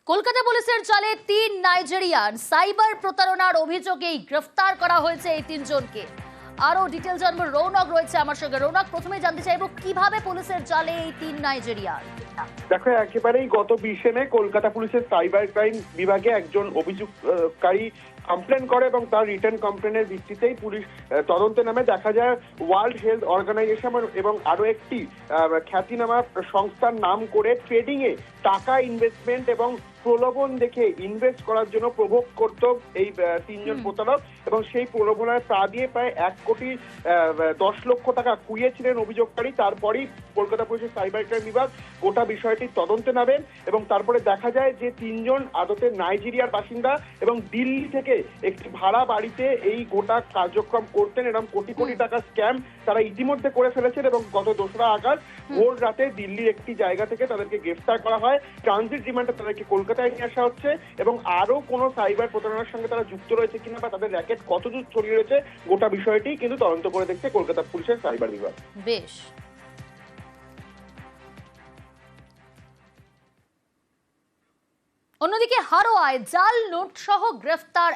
কলকাতা পুলিশের জালে 3 Nigerian cyber প্রতারণার অভিযোগেই গ্রেফতার করা হয়েছে এই 3 জনকে। আরো ডিটেইলস জানবো, রৌনক রয়েছে আমার সঙ্গে। রৌনক, প্রথমে জানতে চাইবো কিভাবে পুলিশের জালে এই 3 নাইজেরিয়ান? দেখো, একেবারেই গত 20 মে কলকাতা পুলিশের সাইবার ক্রাইম বিভাগে একজন অভিযোগকারী কমপ্লেন করে এবং তার রিটার্ন কমপ্লেনের ভিত্তিতেই পুলিশ তদন্তে নামে। দেখা যায় ওয়ার্ল্ড হেলথ অর্গানাইজেশন এবং আরো একটি খ্যাতিনামা সংস্থার নাম করে ট্রেডিং এ টাকা ইনভেস্টমেন্ট এবং প্রলোভন দেখে ইনভেস্ট করার জন্য প্রভোগ করত এই 3 জন প্রতারক, এবং সেই প্রলোভনের পা দিয়ে প্রায় 1,10,00,000 টাকা কুড়িয়েছিলেন অভিযোগকারী। তারপরেই কলকাতা পুলিশের সাইবার ক্রাইম বিভাগ গোটা বিষয়টি তদন্তে নামেন এবং তারপরে দেখা যায় যে 3 জন আদতে নাইজেরিয়ার বাসিন্দা এবং দিল্লি থেকে একটি ভাড়া বাড়িতে এই গোটা কার্যক্রম করতেন। এরকম কোটি কোটি টাকা স্ক্যাম তারা ইতিমধ্যে করে ফেলেছেন এবং গত 2রা আগস্ট ভোর রাতে দিল্লির একটি জায়গা থেকে তাদেরকে গ্রেফতার করা হয়। ট্রানজিট রিমান্ডে তাদেরকে কলকাতায় নিয়ে আসা হচ্ছে এবং আরো কোনো সাইবার প্রতারণার সঙ্গে তারা যুক্ত রয়েছে কিনা বা তাদের র্যাকেট কতদূর ছড়িয়ে রয়েছে গোটা বিষয়টি কিন্তু তদন্ত করে দেখছে কলকাতা পুলিশের সাইবার বিভাগ। বেশ। অন্যদিকে হারোয়ায় জাল নোট সহ গ্রেফতার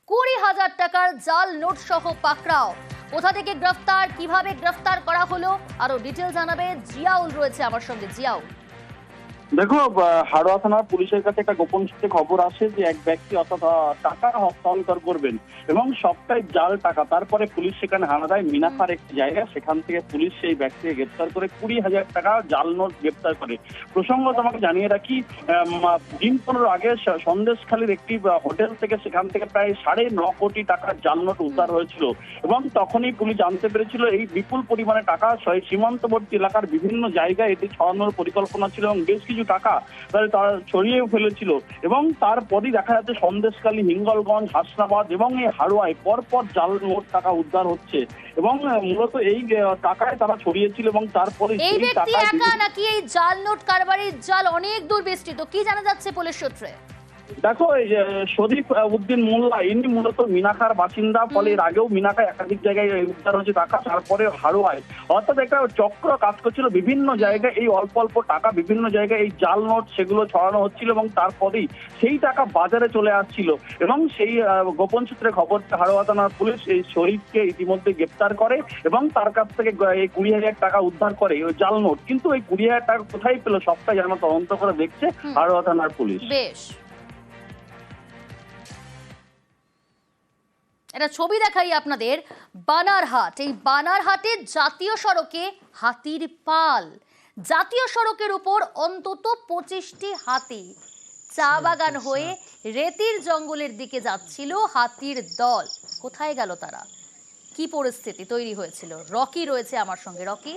20,000 টাকার জাল নোট সহ পাকড়াও। কোথা থেকে গ্রেফতার, কিভাবে গ্রেফতার করা হলো, আরো ডিটেইল জানাবে জিয়াউল রয়েছে আমার সঙ্গে। জিয়াউল, দেখো, হাড়োয়া থানার পুলিশের কাছে একটা গোপন সূত্রে খবর আসে যে এক ব্যক্তি অর্থাৎ টাকা হস্তান্তর করবেন এবং সবটাই জাল টাকা। তারপরে পুলিশ সেখানে হানা দেয় মিনাখার একটি জায়গা, সেখান থেকে পুলিশ সেই ব্যক্তিকে গ্রেপ্তার করে 20,000 টাকা জাল নোট গ্রেপ্তার করে। প্রসঙ্গত আমাকে জানিয়ে রাখি, দিন 15 আগে সন্দেশখালীর একটি হোটেল থেকে সেখান থেকে প্রায় 9.5 কোটি টাকার জাল নোট উদ্ধার হয়েছিল এবং তখনই পুলিশ জানতে পেরেছিল এই বিপুল পরিমাণে টাকা সীমান্তবর্তী এলাকার বিভিন্ন জায়গায় এটি ছড়ানোর পরিকল্পনা ছিল এবং বেশ কিছু টাকা তারা ছড়িয়ে ফেলেছিল। এবং তারপরই দেখা যাচ্ছে সন্দেশখালী, হিঙ্গলগঞ্জ, হাসনাবাদ এবং এই হাড়োয়ায় পরপর জাল নোট টাকা উদ্ধার হচ্ছে এবং মূলত এই টাকায় তারা ছড়িয়েছিল এবং তারপরে এই ব্যক্তি একা নাকি এই জাল নোট কারবারির জাল অনেক দূর বিস্তৃত, কি জানা যাচ্ছে পুলিশ সূত্রে? দেখো, শরীফ উদ্দিন মোল্লা ইনি মূলত মিনাখার বাসিন্দা, ফলে এর আগেও মিনাখায় একাধিক জায়গায় উদ্ধার হয়েছে টাকা, তারপরে হাড়োয়ায় অর্থাৎ একটা চক্র কাজ করছিল। বিভিন্ন জায়গায় এই অল্প অল্প টাকা, বিভিন্ন জায়গায় এই জাল নোট সেগুলো ছড়ানো হচ্ছিল এবং তারপরেই সেই টাকা বাজারে চলে আসছিল এবং সেই গোপন সূত্রে খবর হাড়োয়া থানার পুলিশ এই শরীফকে ইতিমধ্যে গ্রেপ্তার করে এবং তার কাছ থেকে এই 20,000 টাকা উদ্ধার করে ওই জাল নোট। কিন্তু এই 20,000 টাকা কোথায় পেল সবটাই যেন তদন্ত করে দেখছে হাড়োয়া থানার পুলিশ। বেশ, এটা ছবি দেখাই আপনাদের। বানারহাট, এই বানারহাটে জাতীয় সড়কে হাতির পাল। জাতীয় সড়কের উপর অন্তত 25টি হাতি চা বাগান হয়ে রেতির জঙ্গলের দিকে যাচ্ছিল হাতির দল। কোথায় গেল তারা, কি পরিস্থিতি তৈরি হয়েছিল? রকি রয়েছে আমার সঙ্গে। রকি,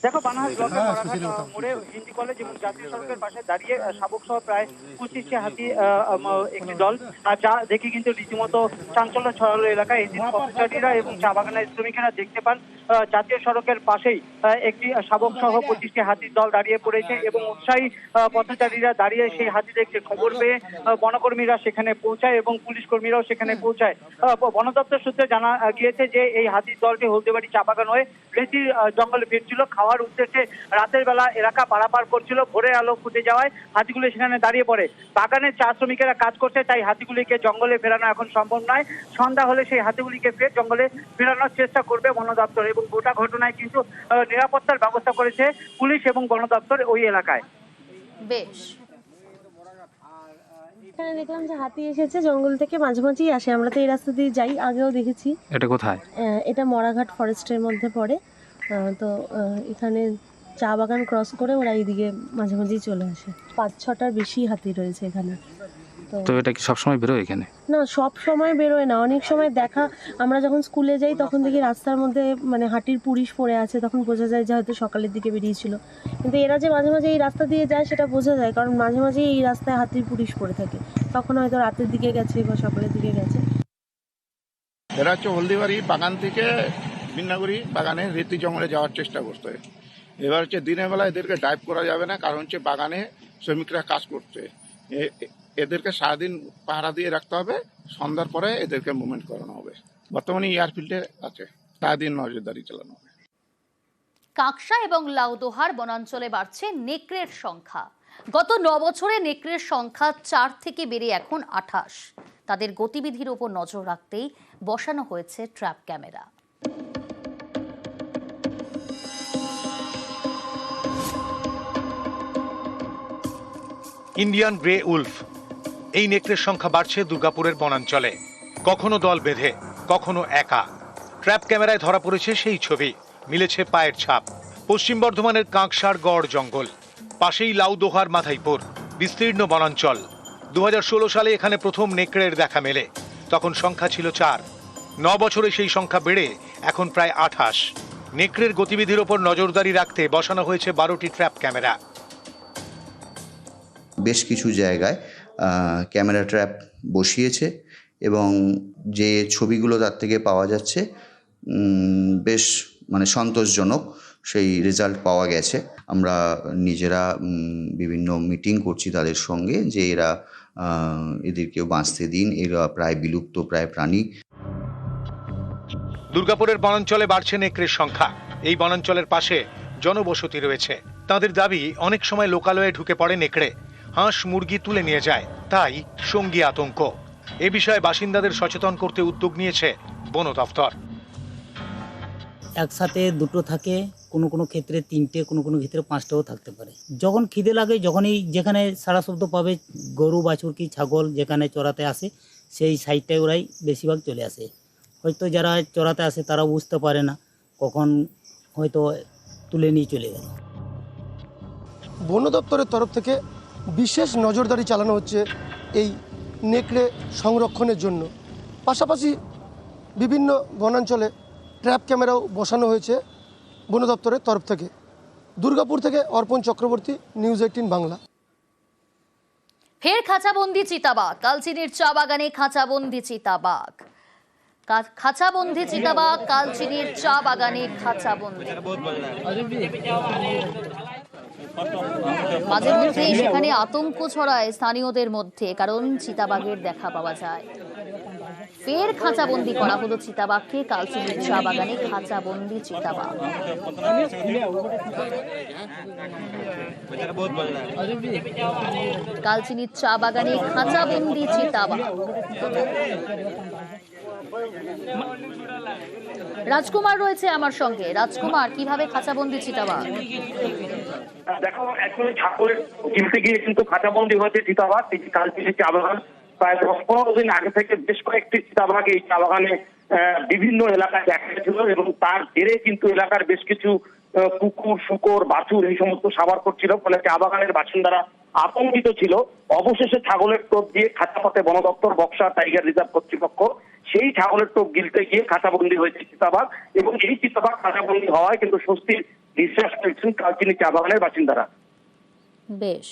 দেখো, বানারহাট ব্লকের মরাঘাট মোড়ে হিন্দি কলেজ এবং জাতীয় সড়কের পাশে দাঁড়িয়ে শাবক সহ প্রায় 25টি হাতি একটি দল, আর যা দেখে কিন্তু রীতিমতো চাঞ্চল্য ছড়ালো এলাকায়। এদিন পথচারীরা এবং চা বাগানের শ্রমিকেরা দেখতে পান জাতীয় সড়কের পাশেই একটি শাবক সহ 25টি হাতির দল দাঁড়িয়ে পড়েছে এবং উৎসাহী পথচারীরা দাঁড়িয়ে সেই হাতি দেখতে খবর পেয়ে বনকর্মীরা সেখানে পৌঁছায় এবং পুলিশ কর্মীরাও সেখানে পৌঁছায়। বন দপ্তর সূত্রে জানা গিয়েছে যে এই হাতির দলটি হলদিবাড়ি চা বাগান হয়ে রেতির জঙ্গলে ফিরছিল, খাওয়ার উদ্দেশ্যে রাতের বেলা এলাকা পারাপার করছিল। ভোরের আলো ফুটে যাওয়ায় হাতিগুলি সেখানে দাঁড়িয়ে পড়ে। বাগানের চা শ্রমিকেরা কাজ করছে, তাই হাতিগুলিকে জঙ্গলে ফেরানো এখন সম্ভব নয়। সন্ধ্যা হলে সেই হাতিগুলিকে ফের জঙ্গলে ফেরানোর চেষ্টা করবে বন দপ্তর এবং গোটা ঘটনায় কিন্তু নিরাপত্তার ব্যবস্থা করেছে পুলিশ এবং বন দপ্তর ওই এলাকায়। বেশ। এখানে দেখলাম যে হাতি এসেছে জঙ্গল থেকে, মাঝে মাঝেই আসে, আমরা তো এই রাস্তা দিয়ে যাই, আগেও দেখেছি। এটা কোথায়? এটা মরাঘাট ফরেস্টের মধ্যে পড়ে। তো এখানে চা বাগান ক্রস করে ওরা এইদিকে মাঝে মাঝেই চলে আসে। 5-6টার বেশি হাতি রয়েছে এখানে। তো এটা কি সবসময় বেরোয় এখানে? না, সব সময় বেরোয় না, অনেক সময় দেখা, আমরা যখন স্কুলে যাই তখন দেখি রাস্তার মধ্যে মানে হাতির পুলিশ পড়ে আছে, তখন বোঝা যায় যে হয়তো সকালের দিকে বেরিয়েছিল। কিন্তু এরা যে মাঝে মাঝে এই রাস্তা দিয়ে যায় সেটা বোঝা যায়, কারণ মাঝে মাঝে এই রাস্তায় হাতির পুলিশ পড়ে থাকে, তখন হয়তো রাতের দিকে গেছে বা সকালের দিকে গেছে। এরা হচ্ছে হলদিবাড়ি বাগান থেকে বিন্নাগুড়ি বাগানে রেতি জঙ্গলে যাওয়ার চেষ্টা করতে। এবার হচ্ছে দিনের বেলা এদেরকে ড্রাইভ করা যাবে না, কারণ হচ্ছে বাগানে শ্রমিকরা কাজ করছে। এদেরকে সারাদিন পাহারা দিয়ে রাখতে হবে, সন্ধ্যার পরে এদেরকে মুভমেন্ট করানো হবে। বর্তমানে এয়ারফিল্ডে আছে, সারাদিন নজরদারি চালানো হবে। কাকসা এবং লাউদোহার বনাঞ্চলে বাড়ছে নেকড়ের সংখ্যা। গত 9 বছরে নেকড়ের সংখ্যা 4 থেকে বেড়ে এখন 28। তাদের গতিবিধির উপর নজর রাখতেই বসানো হয়েছে trap camera. Indian grey Wolf, এই নেকড়ের সংখ্যা বাড়ছে দুর্গাপুরের বনাঞ্চলে, কখনো দল বেঁধে, কখনো একা। ট্র্যাপ ক্যামেরায় ধরা পড়েছে সেই ছবি, মিলেছে পায়ের ছাপ। পশ্চিম বর্ধমানের কাঁকসার গড় জঙ্গল, পাশেই লাউদোহার মাথাইপুর, বিস্তীর্ণ বনাঞ্চল। 2016 সালে এখানে প্রথম নেকড়ের দেখা মেলে, তখন সংখ্যা ছিল 4। 9 বছরে সেই সংখ্যা বেড়ে এখন প্রায় 28। নেকড়ের গতিবিধির ওপর নজরদারি রাখতে বসানো হয়েছে 12টি ট্র্যাপ ক্যামেরা। বেশ কিছু জায়গায় ক্যামেরা ট্র্যাপ বসিয়েছে এবং যে ছবিগুলো তার থেকে পাওয়া যাচ্ছে বেশ সন্তোষজনক সেই রেজাল্ট পাওয়া গেছে। আমরা নিজেরা বিভিন্ন মিটিং করছি তাদের সঙ্গে যে এদেরকেও বাঁচতে দিন, এরা প্রায় বিলুপ্ত প্রায় প্রাণী। দুর্গাপুরের বনাঞ্চলে বাড়ছে নেকড়ের সংখ্যা। এই বনাঞ্চলের পাশে জনবসতি রয়েছে। তাদের দাবি, অনেক সময় লোকালয়ে ঢুকে পড়ে নেকড়ে, হাঁস মুরগি তুলে নিয়ে যায়, তাই সঙ্গী আতঙ্ক। এ বিষয়ে বাসিন্দাদের সচেতন করতে উদ্যোগ নিয়েছে বন দফতর। একসাথে দুটো থাকে, কোনো কোনো ক্ষেত্রে 3টে, কোনো কোনো ক্ষেত্রে 5টাও থাকতে পারে। যখন খিদে লাগে, যখনই যেখানে সারা শব্দ পাবে, গরু বাছুর কি ছাগল যেখানে চড়াতে আসে সেই সাইডটায় ওরাই বেশিরভাগ চলে আসে। হয়তো যারা চড়াতে আসে তারা বুঝতে পারে না, কখন হয়তো তুলে নিয়ে চলে গেল। বন দপ্তরের তরফ থেকে বিশেষ নজরদারি চালানো হচ্ছে এই নেকড়ে সংরক্ষণের জন্য। পাশাপাশি বিভিন্ন বনাঞ্চলে ট্র্যাপ ক্যামেরাও বসানো হয়েছে বন দপ্তরের তরফ থেকে। দুর্গাপুর থেকে অর্পণ চক্রবর্তী, নিউজ 18 বাংলা। ফের খাঁচাবন্দি চিতাবাঘ। কালচিনির চা বাগানে খাঁচাবন্দি চিতাবাঘ। খাঁচাবন্দি চিতাবাঘ কালচিনির চা বাগানে খাঁচাবন্দি। মাঝে মধ্যে সেখানে আতঙ্ক ছড়ায় স্থানীয়দের মধ্যে, কারণ চিতাবাঘের দেখা পাওয়া যায়। ফের খাঁচাবন্দি করা হলো চিতাবাঘকে। কালচিনির চা বাগানে খাঁচাবন্দি চিতাবাঘ। কালচিনির চা বাগানে খাঁচাবন্দি চিতাবাঘ। রাজকুমার রয়েছে আমার সঙ্গে। রাজকুমার, কিভাবে খাঁচাবন্দি চিতাবাঘ? দেখো, অ্যাকচুয়ালি ছাগলের গিলতে গিয়ে কিন্তু খাঁচাবন্দি হয়েছে চিতাবাঘ। কালচিনির চা বাগান প্রায় 10-15 দিন আগে থেকে বেশ কয়েকটি চিতাবাঘ এই চা বাগানে বিভিন্ন এলাকায় দেখা গেছিল এবং তার জেরে কিন্তু এলাকার বেশ কিছু কুকুর, শূকর, বাছুর এই সমস্ত সাবার করছিল, ফলে চা বাগানের বাসিন্দারা আতঙ্কিত ছিল। অবশেষে ছাগলের টোপ দিয়ে খাঁচাপথে বন দপ্তর, বক্সা টাইগার রিজার্ভ কর্তৃপক্ষ সেই ছাগলের টোপ গিলতে গিয়ে খাঁচাবন্দি হয়েছে চিতাবাঘ এবং এই চিতাবাঘ খাঁচাবন্দি হওয়ায় কিন্তু স্বস্তির নিঃশ্বাস ফেলছেন কালচিনি চা বাগানের বাসিন্দারা। বেশ।